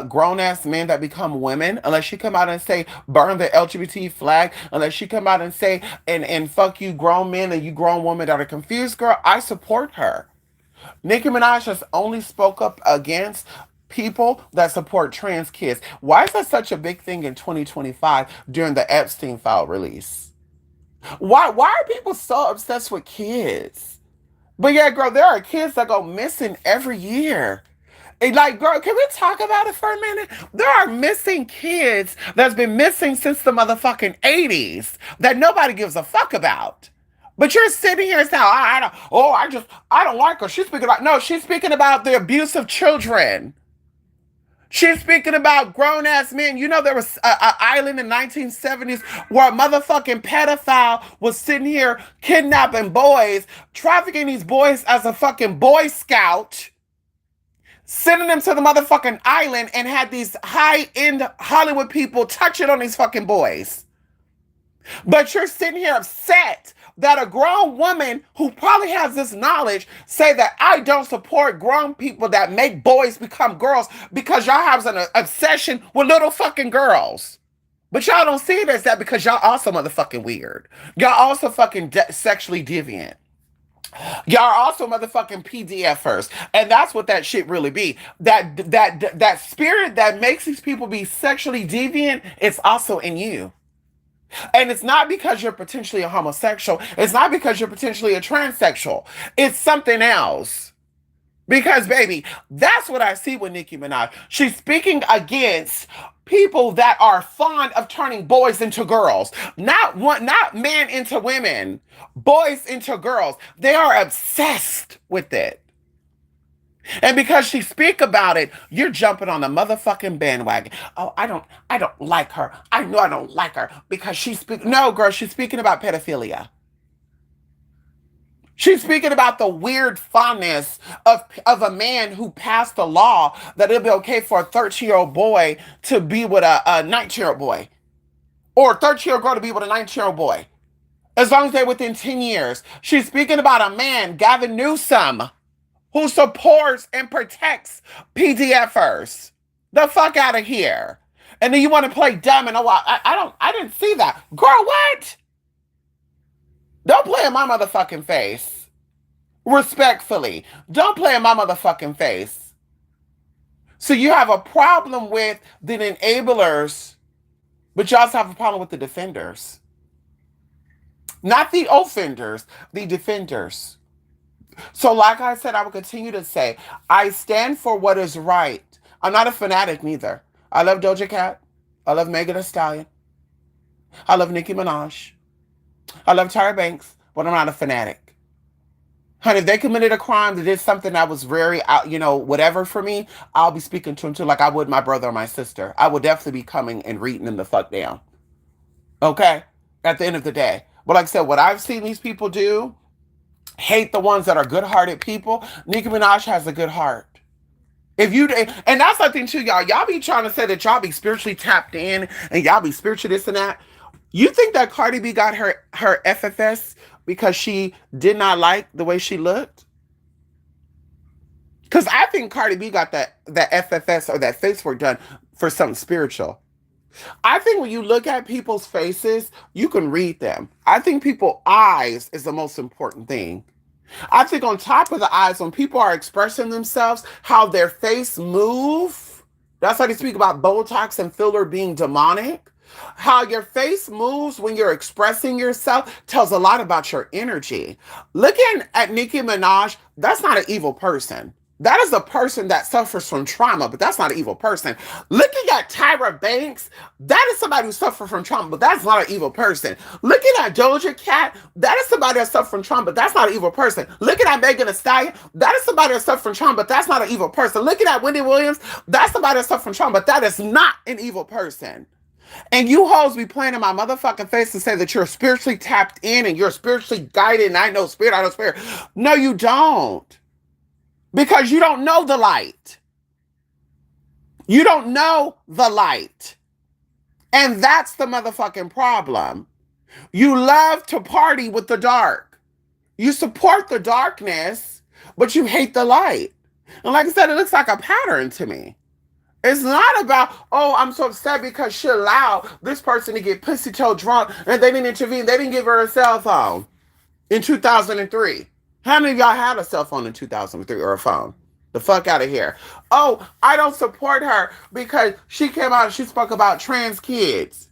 grown ass men that become women, unless she come out and say burn the LGBT flag, unless she come out and say and fuck you grown men and you grown women that are confused, girl, I support her. Nicki Minaj has only spoke up against people that support trans kids. Why is that such a big thing in 2025 during the Epstein file release? Why are people so obsessed with kids? But yeah, girl, there are kids that go missing every year. And like, girl, can we talk about it for a minute? There are missing kids that's been missing since the motherfucking 80s that nobody gives a fuck about. But you're sitting here saying, I don't like her. She's speaking about, no, she's speaking about the abuse of children. She's speaking about grown ass men. You know, there was an island in the 1970s where a motherfucking pedophile was sitting here kidnapping boys, trafficking these boys as a fucking Boy Scout, sending them to the motherfucking island and had these high-end Hollywood people touching on these fucking boys. But you're sitting here upset that a grown woman who probably has this knowledge say that I don't support grown people that make boys become girls because y'all have an obsession with little fucking girls. But y'all don't see it as that because y'all also motherfucking weird. Y'all also fucking sexually deviant. Y'all are also motherfucking PDFers. And that's what that shit really be. That spirit that makes these people be sexually deviant is also in you. And it's not because you're potentially a homosexual. It's not because you're potentially a transsexual. It's something else. Because, baby, that's what I see with Nicki Minaj. She's speaking against people that are fond of turning boys into girls. Not men into women. Boys into girls. They are obsessed with it. And because she speak about it, you're jumping on the motherfucking bandwagon. Oh, I don't like her. I know I don't like her because no, girl, she's speaking about pedophilia. She's speaking about the weird fondness of a man who passed a law that it'll be okay for a 13-year-old boy to be with a 19-year-old boy. Or a 13-year-old girl to be with a 19-year-old boy. As long as they're within 10 years. She's speaking about a man, Gavin Newsom, who supports and protects PDFers. The fuck out of here. And then you want to play dumb and I didn't see that. Girl, what? Don't play in my motherfucking face. Respectfully. Don't play in my motherfucking face. So you have a problem with the enablers, but you also have a problem with the defenders. Not the offenders, the defenders. So like I said, I will continue to say, I stand for what is right. I'm not a fanatic neither. I love Doja Cat. I love Megan Thee Stallion. I love Nicki Minaj. I love Tyra Banks, but I'm not a fanatic. Honey, if they committed a crime that did something that was very, whatever for me, I'll be speaking to them too like I would my brother or my sister. I would definitely be coming and reading them the fuck down. Okay? At the end of the day. But like I said, what I've seen these people do, hate the ones that are good-hearted people. Nicki Minaj has a good heart. If you and that's the thing too, y'all. Y'all be trying to say that y'all be spiritually tapped in and y'all be spiritual this and that. You think that Cardi B got her FFS because she did not like the way she looked? Because I think Cardi B got that FFS or that face work done for something spiritual. I think when you look at people's faces, you can read them. I think people's eyes is the most important thing. I think on top of the eyes, when people are expressing themselves, how their face move. That's why they speak about Botox and filler being demonic. How your face moves when you're expressing yourself tells a lot about your energy. Looking at Nicki Minaj, that's not an evil person. That is a person that suffers from trauma, but that's not an evil person. Looking at Tyra Banks, that is somebody who suffers from trauma, but that's not an evil person. Looking at Doja Cat, that is somebody that suffers from trauma, but that's not an evil person. Looking at Megan Thee Stallion, that is somebody that suffers from trauma, but that's not an evil person. Looking at Wendy Williams, that's somebody that suffers from trauma, but that is not an evil person. And you hoes be playing in my motherfucking face to say that you're spiritually tapped in and you're spiritually guided and I know spirit, I know spirit. No, you don't. Because you don't know the light. You don't know the light. And that's the motherfucking problem. You love to party with the dark. You support the darkness, but you hate the light. And like I said, it looks like a pattern to me. It's not about, oh, I'm so upset because she allowed this person to get pussy toe drunk and they didn't intervene. They didn't give her a cell phone in 2003. How many of y'all had a cell phone in 2003 or a phone? The fuck out of here. Oh, I don't support her because she came out and she spoke about trans kids.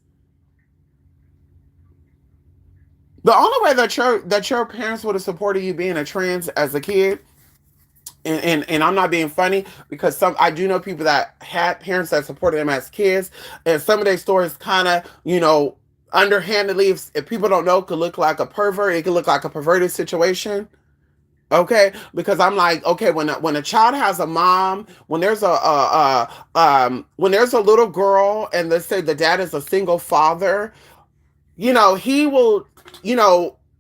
The only way that your parents would have supported you being a trans as a kid, and I'm not being funny because I do know people that had parents that supported them as kids, and some of their stories kind of, underhandedly, if people don't know, could look like a pervert. It could look like a perverted situation. Okay, because I'm like, okay, when a child has a mom, when there's when there's a little girl, and let's say the dad is a single father, he will,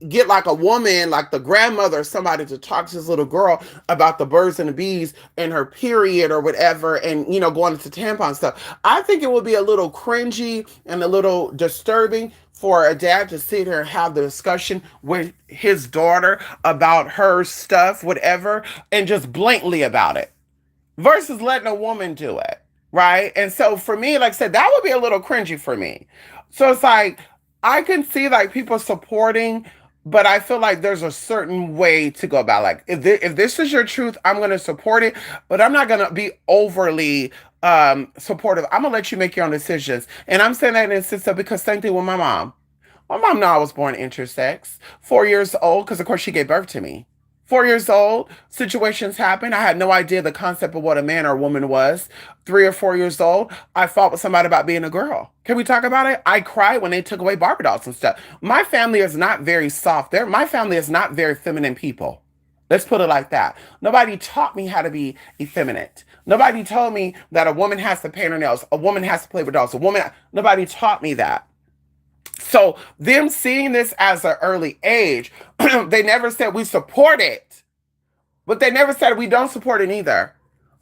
get like a woman, like the grandmother or somebody to talk to this little girl about the birds and the bees and her period or whatever, and going into tampon stuff. I think it would be a little cringy and a little disturbing for a dad to sit here and have the discussion with his daughter about her stuff, whatever, and just blatantly about it versus letting a woman do it. Right. And so for me, like I said, that would be a little cringy for me. So it's like, I can see like people supporting, but I feel like there's a certain way to go about like if this is your truth, I'm going to support it, but I'm not going to be overly supportive. I'm going to let you make your own decisions. And I'm saying that in instance of because same thing with my mom. My mom knew I was born intersex, 4 years old, because of course she gave birth to me. 4 years old, situations happened. I had no idea the concept of what a man or a woman was. 3 or 4 years old, I fought with somebody about being a girl. Can we talk about it? I cried when they took away Barbie dolls and stuff. My family is not very soft. My family is not very feminine people. Let's put it like that. Nobody taught me how to be effeminate. Nobody told me that a woman has to paint her nails. A woman has to play with dolls. Nobody taught me that. So them seeing this as an early age, they never said we support it, but they never said we don't support it either.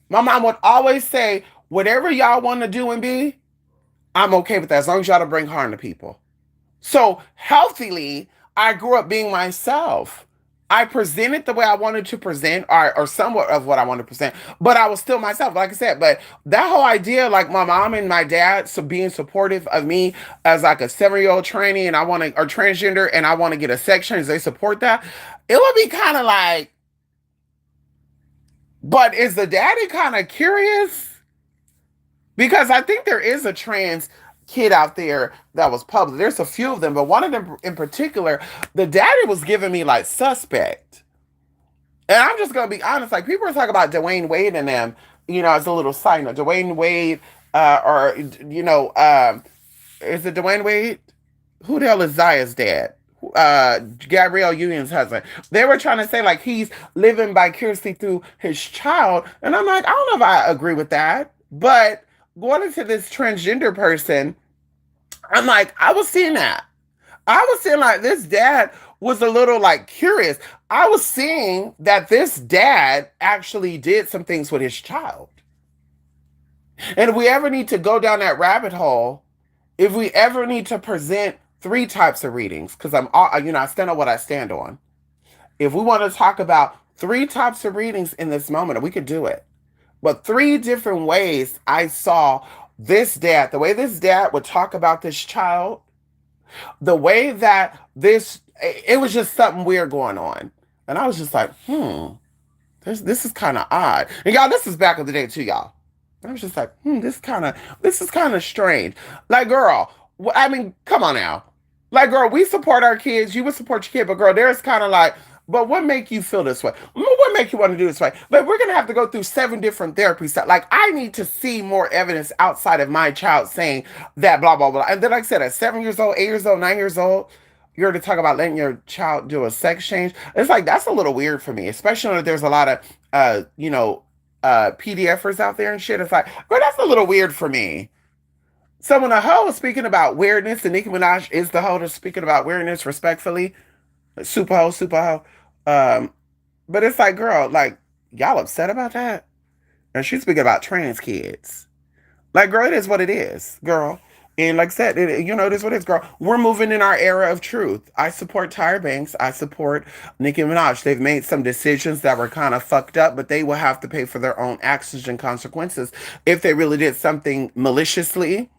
My mom would always say, whatever y'all want to do and be, I'm okay with that as long as y'all don't bring harm to people. So healthily, I grew up being myself. I presented the way I wanted to present, or somewhat of what I wanted to present, but I was still myself, like I said. But that whole idea, like my mom and my dad, being supportive of me as like a 7-year-old tranny, and or transgender, and I want to get a sex change, they support that. It would be kind of like, but is the daddy kind of curious? Because I think there is a trans kid out there that was public. There's a few of them, but one of them in particular, the daddy was giving me like suspect. And I'm just gonna be honest, like people are talking about Dwayne Wade and them, as a little side note. Dwayne Wade, is it Dwayne Wade? Who the hell is Zaya's dad? Gabrielle Union's husband. They were trying to say like he's living vicariously through his child, and I'm like, I don't know if I agree with that, but going into this transgender person, I'm like, I was seeing that. I was seeing like this dad was a little like curious. I was seeing that this dad actually did some things with his child. And if we ever need to go down that rabbit hole, if we ever need to present three types of readings, because I stand on what I stand on. If we want to talk about three types of readings in this moment, we could do it. But three different ways I saw this dad, the way this dad would talk about this child, the way that it was just something weird going on. And I was just like, this is kind of odd. And y'all, this is back in the day too, y'all. And I was just like, this is kind of strange. Like, girl, I mean, come on now. Like, girl, we support our kids. You would support your kid, but girl, there's kind of like, but what make you feel this way? What make you want to do this way? But we're gonna have to go through 7 different therapies. Like, I need to see more evidence outside of my child saying that blah blah blah. And then, like I said, at 7 years old, 8 years old, 9 years old, you're to talk about letting your child do a sex change. It's like that's a little weird for me, especially when there's a lot of PDFers out there and shit. It's like, but that's a little weird for me. So when a hoe is speaking about weirdness, and Nicki Minaj is the hoe that's speaking about weirdness respectfully, super hoe, super hoe. But it's like, girl, like, y'all upset about that? And she's speaking about trans kids. Like, girl, it is what it is, girl. And like I said, it is what it is, girl. We're moving in our era of truth. I support Tyra Banks. I support Nicki Minaj. They've made some decisions that were kind of fucked up, but they will have to pay for their own actions and consequences. If they really did something maliciously,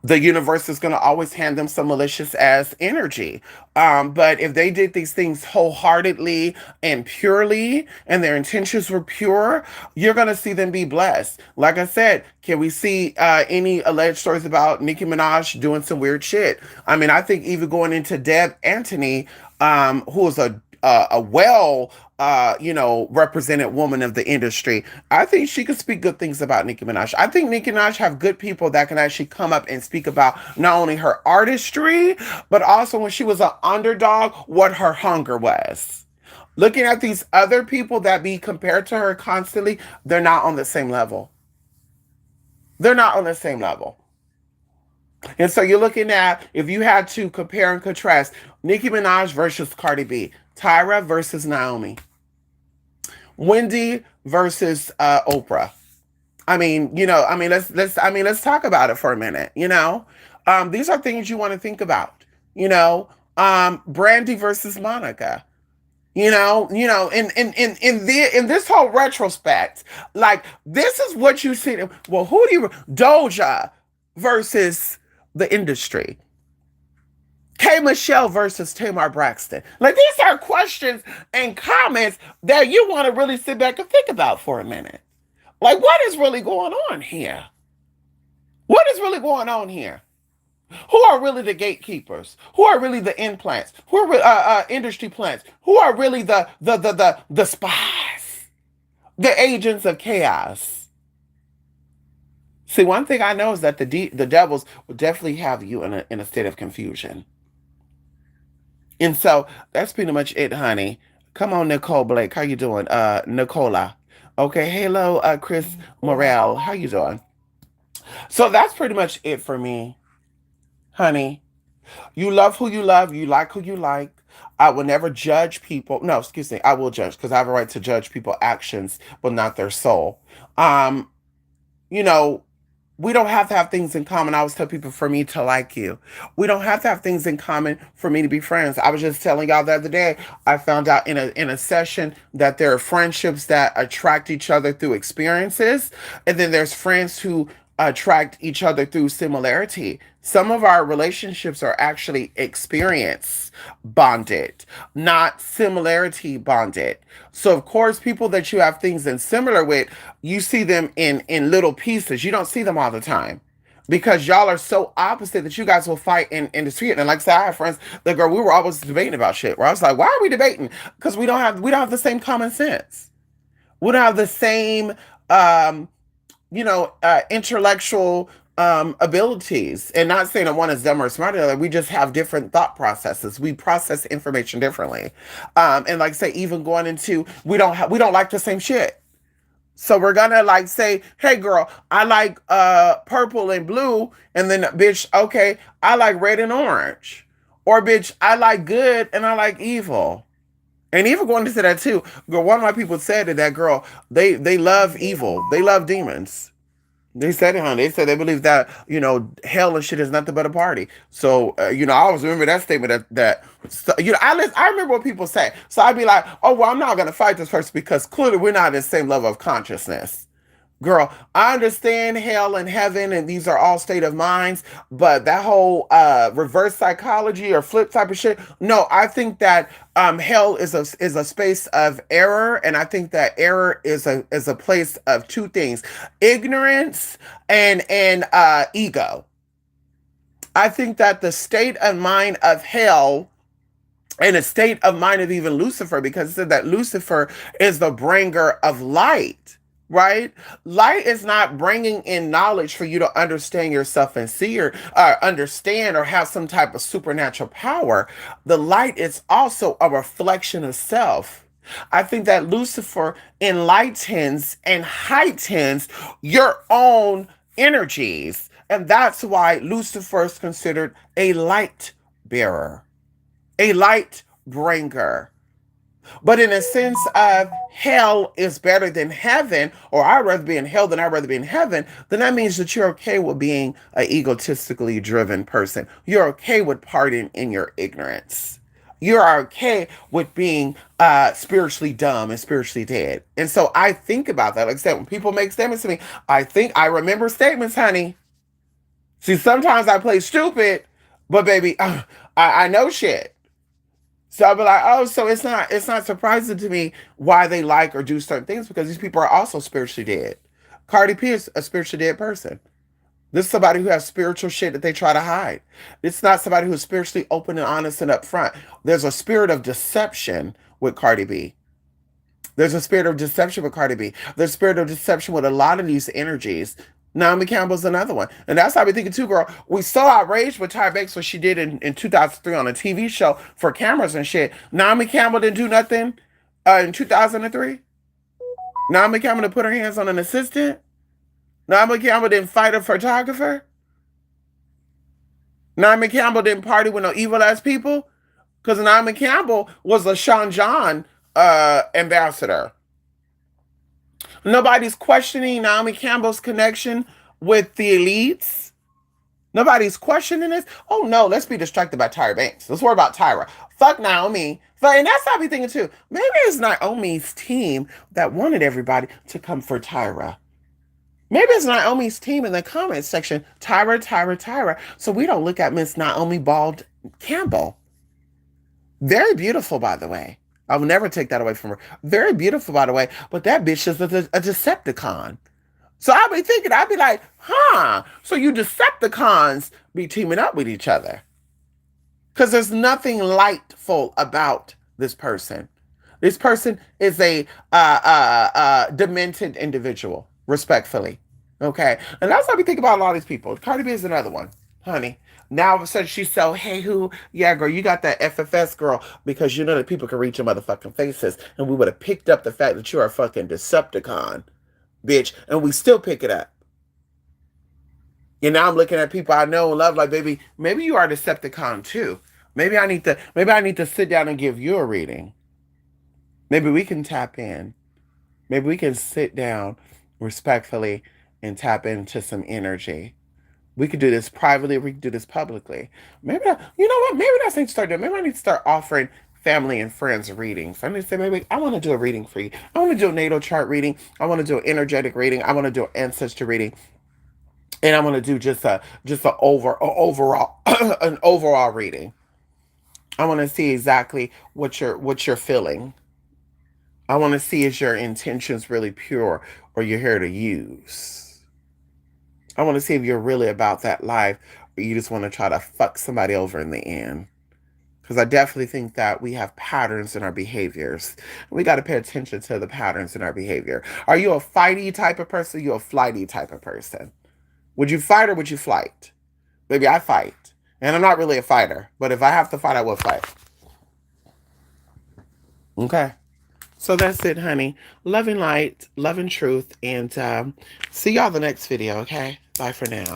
the universe is going to always hand them some malicious ass energy. But if they did these things wholeheartedly and purely, and their intentions were pure, you're going to see them be blessed. Like I said, can we see any alleged stories about Nicki Minaj doing some weird shit? I mean, I think even going into Deb Antony, who is a well represented woman of the industry. I think she could speak good things about Nicki Minaj. I think Nicki Minaj have good people that can actually come up and speak about not only her artistry, but also when she was an underdog, what her hunger was. Looking at these other people that be compared to her constantly, they're not on the same level. They're not on the same level. And so you're looking at, if you had to compare and contrast Nicki Minaj versus Cardi B, Tyra versus Naomi, Wendy versus Oprah. Let's talk about it for a minute. These are things you want to think about. Brandy versus Monica. In this whole retrospect, like this is what you see. Well, who do you Doja versus the industry? K. Michelle versus Tamar Braxton. Like, these are questions and comments that you want to really sit back and think about for a minute. Like, what is really going on here? What is really going on here? Who are really the gatekeepers? Who are really the implants? Who are industry plants? Who are really the spies? The agents of chaos? See, one thing I know is that the devils will definitely have you in a state of confusion. And so that's pretty much it, honey. Come on, Nicole Blake. How you doing? Nicola. Okay, hello, Chris Morel. How you doing? So that's pretty much it for me, honey. You love who you love. You like who you like. I will never judge people. No, excuse me. I will judge because I have a right to judge people's actions, but not their soul. Um, you know, we don't have to have things in common. I always tell people for me to like you. We don't have to have things in common for me to be friends. I was just telling y'all the other day, I found out in a session that there are friendships that attract each other through experiences, and then there's friends who attract each other through similarity. Some of our relationships are actually experience bonded, not similarity bonded. So of course, people that you have things in similar with, you see them in little pieces. You don't see them all the time. Because y'all are so opposite that you guys will fight in the street. And like I said, I have friends that girl, we were always debating about shit. Where I was like, why are we debating? Because we don't have the same common sense. We don't have the same intellectual abilities. And not saying that one is dumber or smarter, we just have different thought processes. We process information differently. And like I say, even going into we don't like the same shit. So we're gonna like say, hey girl, I like purple and blue, and then bitch, okay, I like red and orange. Or bitch, I like good and I like evil. And even going into that too, girl, one of my people said that girl, they love evil. They love demons. They said it, honey. They said they believe that, hell and shit is nothing but a party. So, I always remember that statement that so, I remember what people say. So I'd be like, oh, well, I'm not going to fight this person because clearly we're not in the same level of consciousness. Girl, I understand hell and heaven, and these are all state of minds, but that whole reverse psychology or flip type of shit, no, I think that hell is a space of error, and I think that error is a place of two things: ignorance and ego. I think that the state of mind of hell and a state of mind of even Lucifer, because it said that Lucifer is the bringer of light, right? Light is not bringing in knowledge for you to understand yourself and see or understand or have some type of supernatural power. The light is also a reflection of self. I think that Lucifer enlightens and heightens your own energies. And that's why Lucifer is considered a light bearer, a light bringer. But in a sense of hell is better than heaven, or I'd rather be in hell than I'd rather be in heaven, then that means that you're okay with being an egotistically driven person. You're okay with partying in your ignorance. You're okay with being spiritually dumb and spiritually dead. And so I think about that. Like I said, when people make statements to me, I remember statements, honey. See, sometimes I play stupid, but baby, I know shit. So I'll be like, oh, so it's not surprising to me why they like or do certain things because these people are also spiritually dead. Cardi P is a spiritually dead person. This is somebody who has spiritual shit that they try to hide. It's not somebody who's spiritually open and honest and upfront. There's a spirit of deception with Cardi B. There's a spirit of deception with Cardi B. There's a spirit of deception with a lot of these energies. Naomi Campbell's another one. And that's how we thinking too, girl. We so outraged with Tyra Banks what she did in 2003 on a TV show for cameras and shit. Naomi Campbell didn't do nothing in 2003. Naomi Campbell didn't put her hands on an assistant. Naomi Campbell didn't fight a photographer. Naomi Campbell didn't party with no evil ass people. Because Naomi Campbell was a Sean John ambassador. Nobody's questioning Naomi Campbell's connection with the elites. Nobody's questioning this. Oh no, let's be distracted by Tyra Banks. Let's worry about Tyra. Fuck Naomi. And that's how I be thinking too. Maybe it's Naomi's team that wanted everybody to come for Tyra. Maybe it's Naomi's team in the comments section. Tyra, Tyra, Tyra. So we don't look at Miss Naomi Bald Campbell. Very beautiful, by the way. I will never take that away from her. Very beautiful, by the way. But that bitch is a Decepticon. So I'll be thinking, I'll be like, huh. So you Decepticons be teaming up with each other. Because there's nothing lightful about this person. This person is a demented individual, respectfully. Okay? And that's how we think about a lot of these people. Cardi B is another one, honey. Now all of a sudden she's so, hey, who? Yeah, girl, you got that FFS, girl, because you know that people can reach your motherfucking faces. And we would have picked up the fact that you're a fucking Decepticon, bitch. And we still pick it up. And now I'm looking at people I know and love like, baby, maybe you are a Decepticon too. Maybe I need to sit down and give you a reading. Maybe we can tap in. Maybe we can sit down respectfully and tap into some energy. We could do this privately, or we could do this publicly. Maybe you know what? Maybe that's what I need to start doing. Maybe I need to start offering family and friends readings. I need to say, maybe I want to do a reading for you. I want to do a natal chart reading. I want to do an energetic reading. I want to do an ancestor reading. And I want to do just a overall an overall reading. I want to see exactly what you're feeling. I want to see is your intentions really pure or you're here to use. I want to see if you're really about that life or you just want to try to fuck somebody over in the end. Because I definitely think that we have patterns in our behaviors. We got to pay attention to the patterns in our behavior. Are you a fighty type of person? Are you a flighty type of person? Would you fight or would you flight? Maybe I fight. And I'm not really a fighter. But if I have to fight, I will fight. Okay. So that's it, honey. Love and light, love and truth, and see y'all the next video, okay? Bye for now.